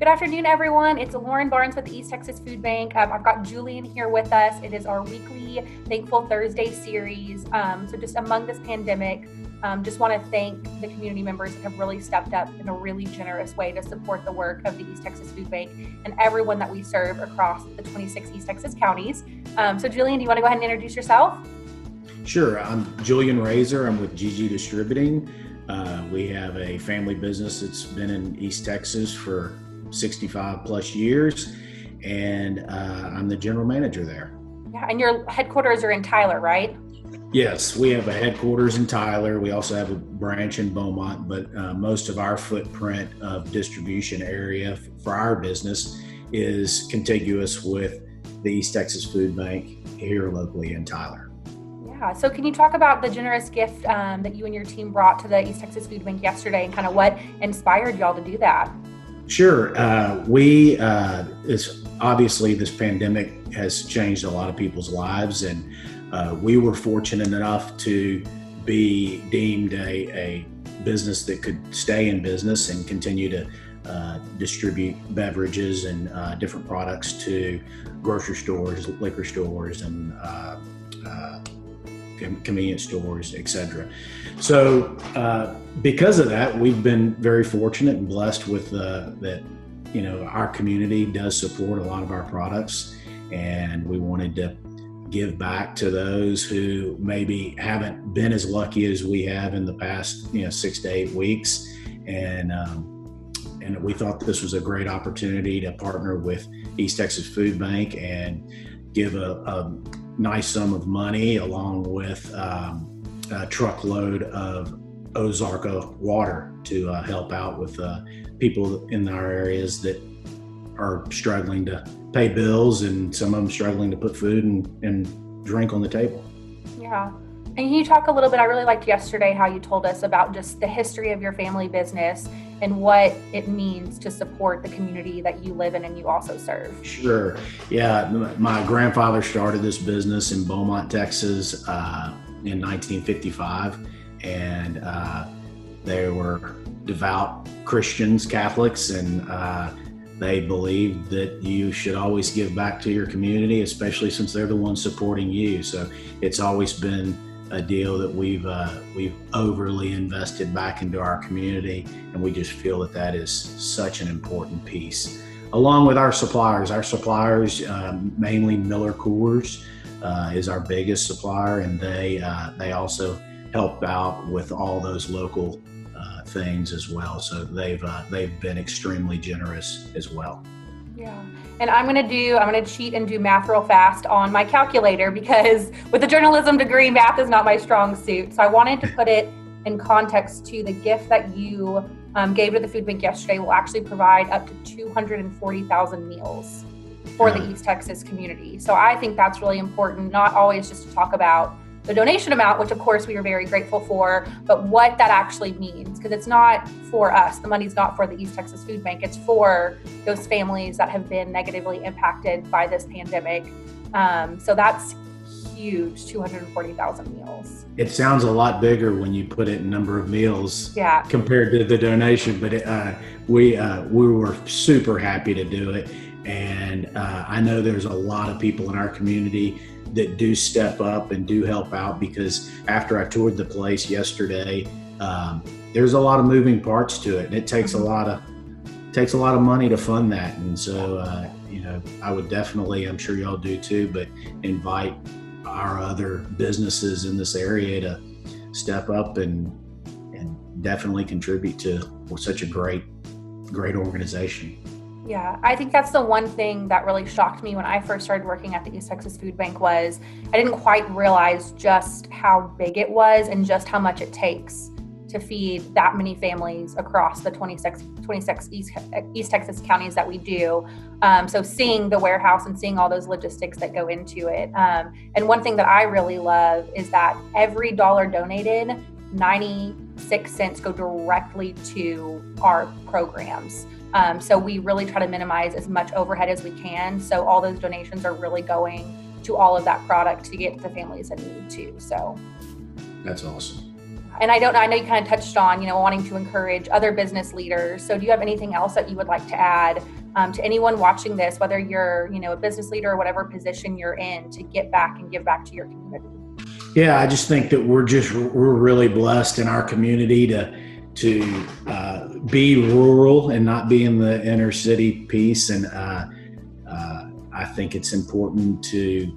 Good afternoon, everyone. It's Lauren Barnes with the East Texas Food Bank. I've got Julian here with us. It is our weekly Thankful Thursday series. So just among this pandemic, just want to thank the community members that have really stepped up in a really generous way to support the work of the East Texas Food Bank and everyone that we serve across the 26 East Texas counties. So Julian, do you want to go ahead and introduce yourself? Sure. I'm Julian Razor. I'm with GG Distributing. We have a family business that's been in East Texas for 65 plus years, and I'm the general manager there. Yeah, and your headquarters are in Tyler, right? Yes, we have a headquarters in Tyler. We also have a branch in Beaumont, but most of our footprint of distribution area for our business is contiguous with the East Texas Food Bank here locally in Tyler. Yeah, so can you talk about the generous gift that you and your team brought to the East Texas Food Bank yesterday and kind of what inspired y'all to do that? Sure. It's obviously this pandemic has changed a lot of people's lives, and we were fortunate enough to be deemed a business that could stay in business and continue to distribute beverages and different products to grocery stores, liquor stores, and convenience stores, etc. So because of that, we've been very fortunate and blessed with that, our community does support a lot of our products, and we wanted to give back to those who maybe haven't been as lucky as we have in the past 6 to 8 weeks. And we thought this was a great opportunity to partner with East Texas Food Bank and give a nice sum of money along with a truckload of Ozarka water to help out with people in our areas that are struggling to pay bills, and some of them struggling to put food and drink on the table. Yeah. And can you talk a little bit, I really liked yesterday how you told us about just the history of your family business and what it means to support the community that you live in and you also serve. Sure. Yeah. My grandfather started this business in Beaumont, Texas in 1955. And they were devout Christians, Catholics, and they believed that you should always give back to your community, especially since they're the ones supporting you. So it's always been a deal that we've overly invested back into our community, and we just feel that is such an important piece. Along with our suppliers, mainly Miller Coors is our biggest supplier, and they also help out with all those local things as well. So they've been extremely generous as well. Yeah. And I'm going to cheat and do math real fast on my calculator, because with a journalism degree, math is not my strong suit. So I wanted to put it in context to the gift that you gave to the food bank yesterday will actually provide up to 240,000 meals for the East Texas community. So I think that's really important, not always just to talk about the donation amount, which of course we are very grateful for, but what that actually means, because it's not for us. The money's not for the East Texas Food Bank. It's for those families that have been negatively impacted by this pandemic. So that's huge, 240,000 meals. It sounds a lot bigger when you put it in number of meals compared to the donation, but we were super happy to do it. And I know there's a lot of people in our community that do step up and do help out, because after I toured the place yesterday, there's a lot of moving parts to it, and it takes a lot of money to fund that. And so, I would definitely, I'm sure y'all do too, but invite our other businesses in this area to step up and definitely contribute to such a great organization. Yeah, I think that's the one thing that really shocked me when I first started working at the East Texas Food Bank was I didn't quite realize just how big it was and just how much it takes to feed that many families across the 26 East Texas counties that we do. So seeing the warehouse and seeing all those logistics that go into it. And one thing that I really love is that every dollar donated, 96 cents go directly to our programs. So we really try to minimize as much overhead as we can. So all those donations are really going to all of that product to get to the families in need too. So that's awesome. And I know you kind of touched on, wanting to encourage other business leaders. So do you have anything else that you would like to add to anyone watching this, whether you're, a business leader or whatever position you're in, to get back and give back to your community? Yeah, I just think that we're really blessed in our community to be rural and not be in the inner city piece. And I think it's important to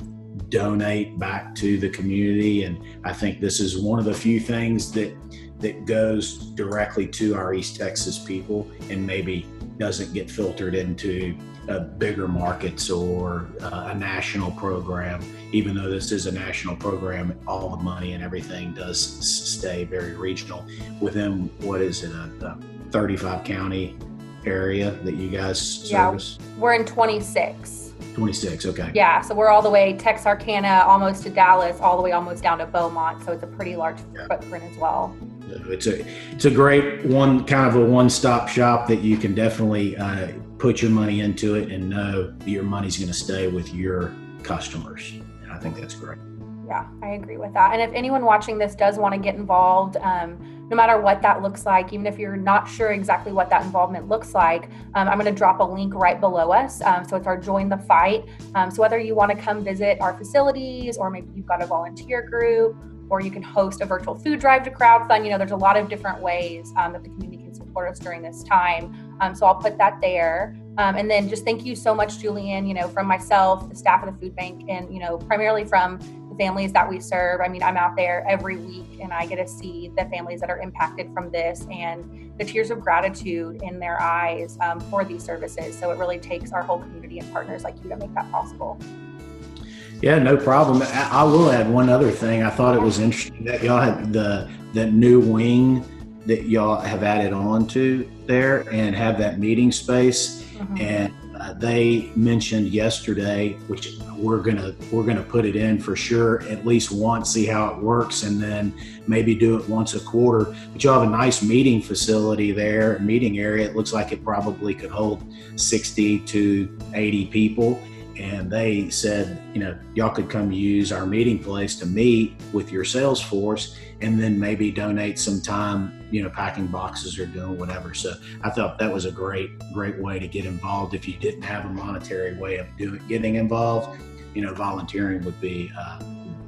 donate back to the community. And I think this is one of the few things that goes directly to our East Texas people and maybe doesn't get filtered into bigger markets or a national program. Even though this is a national program, all the money and everything does stay very regional within, what is it, a 35 county area that you guys service? Yeah, we're in 26. 26, okay. Yeah, so we're all the way Texarkana, almost to Dallas, all the way almost down to Beaumont. So it's a pretty large footprint as well. It's a great kind of a one-stop shop that you can definitely put your money into it and know that your money's going to stay with your customers. And I think that's great. Yeah, I agree with that. And if anyone watching this does want to get involved, no matter what that looks like, even if you're not sure exactly what that involvement looks like, I'm going to drop a link right below us. So it's our Join the Fight. So whether you want to come visit our facilities, or maybe you've got a volunteer group, or you can host a virtual food drive to crowdfund, there's a lot of different ways that the community can support us during this time. So I'll put that there. And then just thank you so much, Julian, from myself, the staff of the food bank, and, primarily from the families that we serve. I mean, I'm out there every week and I get to see the families that are impacted from this and the tears of gratitude in their eyes for these services. So it really takes our whole community and partners like you to make that possible. Yeah, no problem. I will add one other thing. I thought it was interesting that y'all had the new wing that y'all have added on to there and have that meeting space. Mm-hmm. And they mentioned yesterday, which we're gonna put it in for sure at least once, see how it works, and then maybe do it once a quarter. But you'll have a nice meeting facility there, meeting area. It looks like it probably could hold 60 to 80 people. And they said, y'all could come use our meeting place to meet with your sales force and then maybe donate some time, packing boxes or doing whatever. So I thought that was a great way to get involved. If you didn't have a monetary way of getting involved, volunteering would be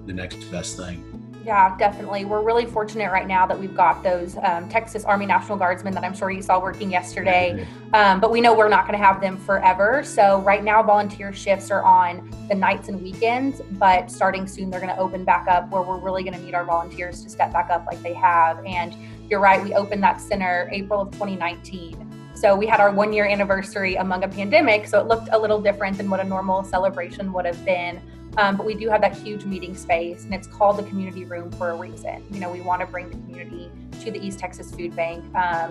the next best thing. Yeah, definitely. We're really fortunate right now that we've got those Texas Army National Guardsmen that I'm sure you saw working yesterday, but we know we're not going to have them forever. So right now volunteer shifts are on the nights and weekends, but starting soon they're going to open back up where we're really going to need our volunteers to step back up like they have. And you're right, we opened that center April of 2019. So we had our 1-year anniversary among a pandemic, so it looked a little different than what a normal celebration would have been. But we do have that huge meeting space, and it's called the community room for a reason. We want to bring the community to the East Texas Food Bank.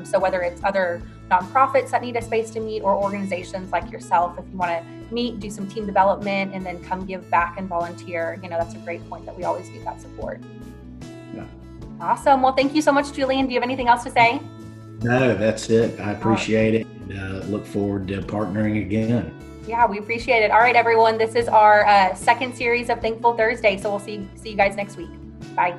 So whether it's other nonprofits that need a space to meet or organizations like yourself, if you want to meet, do some team development, and then come give back and volunteer, that's a great point that we always need that support. Yeah. Awesome. Well, thank you so much, Julian. Do you have anything else to say? No, that's it. I appreciate it. And look forward to partnering again. Yeah, we appreciate it. All right, everyone. This is our second series of Thankful Thursday. So we'll see you guys next week. Bye.